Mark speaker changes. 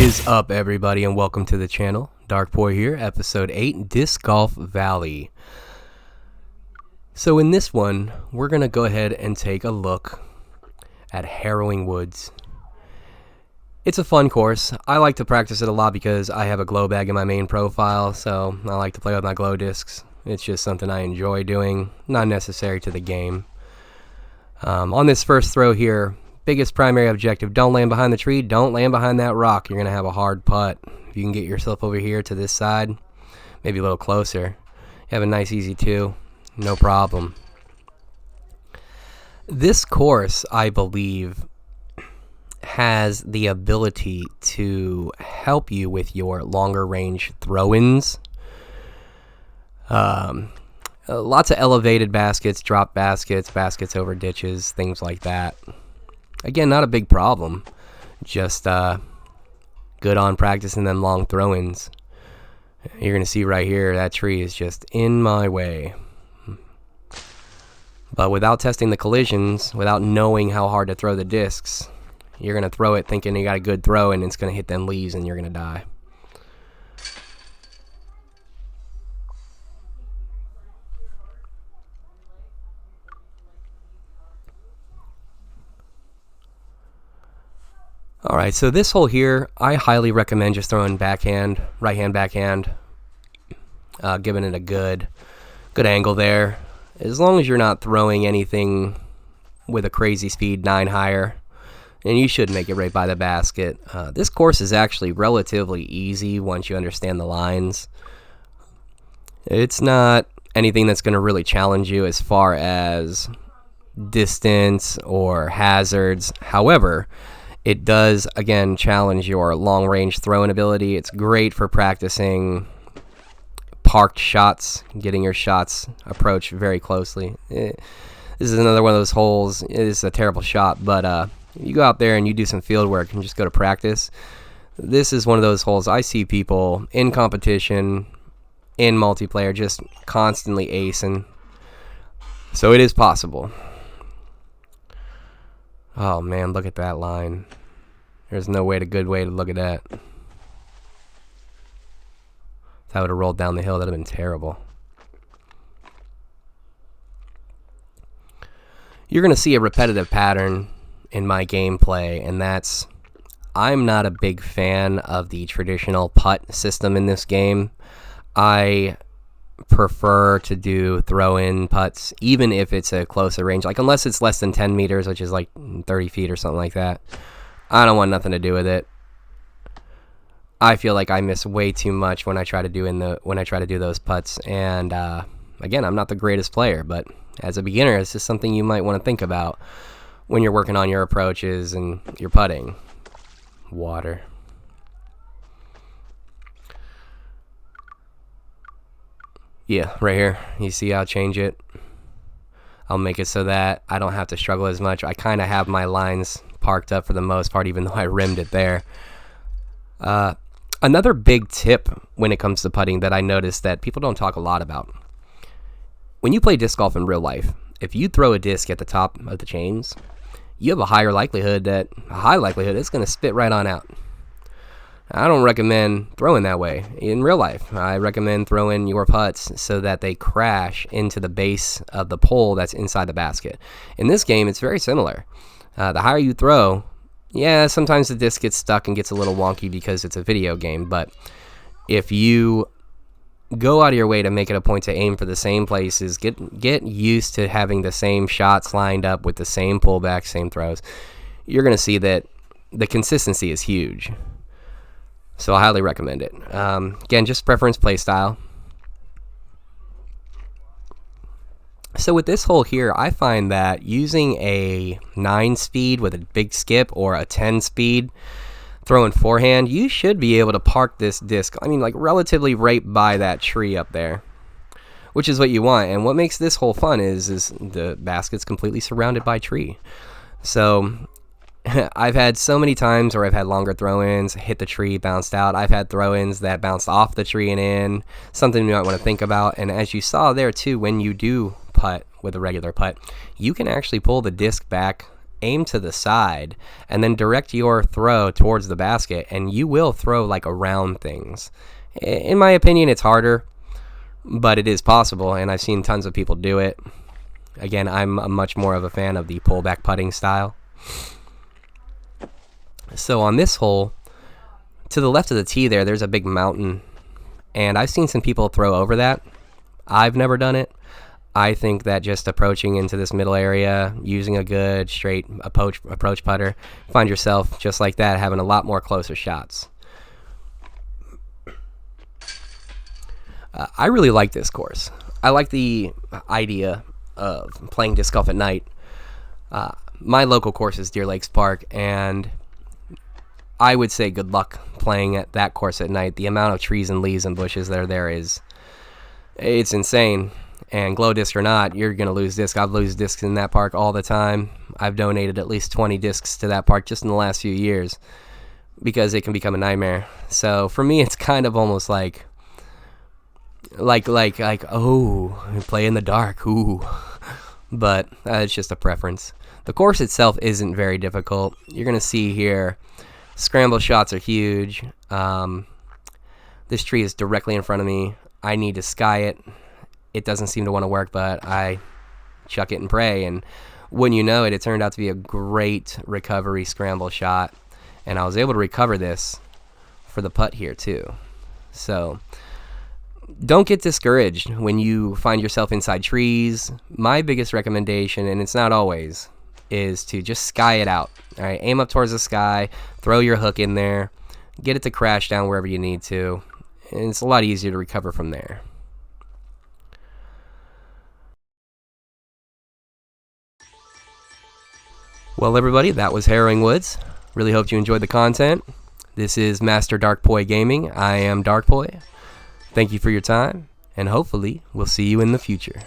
Speaker 1: is up, everybody, and welcome to the channel. Dark Boy here, episode 8, Disc Golf Valley. So in this one, we're going to go ahead and take a look at Harrowing Woods. It's a fun course. I like to practice it a lot because I have a glow bag in my main profile, so I like to play with my glow discs. It's just something I enjoy doing, not necessary to the game. On this first throw here, biggest primary objective, don't land behind the tree, don't land behind that rock. You're going to have a hard putt. If you can get yourself over here to this side, maybe a little closer, you have a nice easy 2, no problem. This course, I believe, has the ability to help you with your longer range throw-ins. Lots of elevated baskets, drop baskets, baskets over ditches, things like that. Again, not a big problem. Just good on practicing them long throw-ins. You're going to see right here, that tree is just in my way. But without testing the collisions, without knowing how hard to throw the discs, you're going to throw it thinking you got a good throw, and it's going to hit them leaves, and you're going to die. Alright, so this hole here, I highly recommend just throwing backhand, right-hand backhand, giving it a good angle there. As long as you're not throwing anything with a crazy speed, 9 higher, and you should make it right by the basket. This course is actually relatively easy once you understand the lines. It's not anything that's going to really challenge you as far as distance or hazards. However, it does, again, challenge your long-range throwing ability. It's great for practicing parked shots, getting your shots approached very closely. This is another one of those holes. It is a terrible shot, but you go out there and you do some field work and just go to practice. This is one of those holes I see people in competition, in multiplayer, just constantly acing. So it is possible. Oh man, look at that line. There's no good way to look at that. If I would have rolled down the hill, that would have been terrible. You're going to see a repetitive pattern in my gameplay, and that's I'm not a big fan of the traditional putt system in this game. I prefer to do throw-in putts, even if it's a closer range, like unless it's less than 10 meters, which is like 30 feet or something like that. I don't want nothing to do with it. I feel like I miss way too much when I try to do those putts, and again, I'm not the greatest player, but as a beginner, it's just something you might want to think about when you're working on your approaches and your putting. Water. Yeah, right here. You see I'll change it. I'll make it so that I don't have to struggle as much. I kind of have my lines parked up for the most part, even though I rimmed it there. Another big tip when it comes to putting that I noticed that people don't talk a lot about. When you play disc golf in real life, if you throw a disc at the top of the chains, you have a high likelihood it's going to spit right on out. I don't recommend throwing that way in real life. I recommend throwing your putts so that they crash into the base of the pole that's inside the basket. In this game, it's very similar. The higher you throw, yeah, sometimes the disc gets stuck and gets a little wonky because it's a video game, but if you go out of your way to make it a point to aim for the same places, get used to having the same shots lined up with the same pullbacks, same throws, you're going to see that the consistency is huge. So I highly recommend it. Again, just preference play style. So with this hole here, I find that using a 9 speed with a big skip or a 10 speed throwing forehand, you should be able to park this disc, like relatively right by that tree up there, which is what you want. And what makes this hole fun is the basket's completely surrounded by tree. So I've had so many times where I've had longer throw-ins, hit the tree, bounced out. I've had throw-ins that bounced off the tree and in, something you might want to think about. And as you saw there too, when you do putt with a regular putt, you can actually pull the disc back aim to the side, and then direct your throw towards the basket, and you will throw like around things. In my opinion, it's harder, but it is possible, and I've seen tons of people do it. Again, I'm much more of a fan of the pullback putting style. So on this hole, to the left of the tee there's a big mountain, and I've seen some people throw over that. I've never done it. I think that just approaching into this middle area, using a good straight approach putter, find yourself just like that, having a lot more closer shots. I really like this course. I like the idea of playing disc golf at night. My local course is Deer Lakes Park, and I would say good luck playing at that course at night. The amount of trees and leaves and bushes that are there it's insane. And glow disc or not, you're going to lose disc. I've lose discs in that park all the time. I've donated at least 20 discs to that park just in the last few years because it can become a nightmare. So for me, it's kind of almost like oh, play in the dark, ooh. But it's just a preference. The course itself isn't very difficult. You're going to see here, scramble shots are huge. This tree is directly in front of me. I need to sky it. It doesn't seem to want to work, but I chuck it and pray. And when you know it, it turned out to be a great recovery scramble shot. And I was able to recover this for the putt here too. So don't get discouraged when you find yourself inside trees. My biggest recommendation, and it's not always, is to just sky it out. All right, aim up towards the sky, throw your hook in there, get it to crash down wherever you need to, and it's a lot easier to recover from there. Well, everybody, that was Harrowing Woods. Really hope you enjoyed the content. This is Master Darkpoi Gaming. I am Darkpoi. Thank you for your time, and hopefully we'll see you in the future.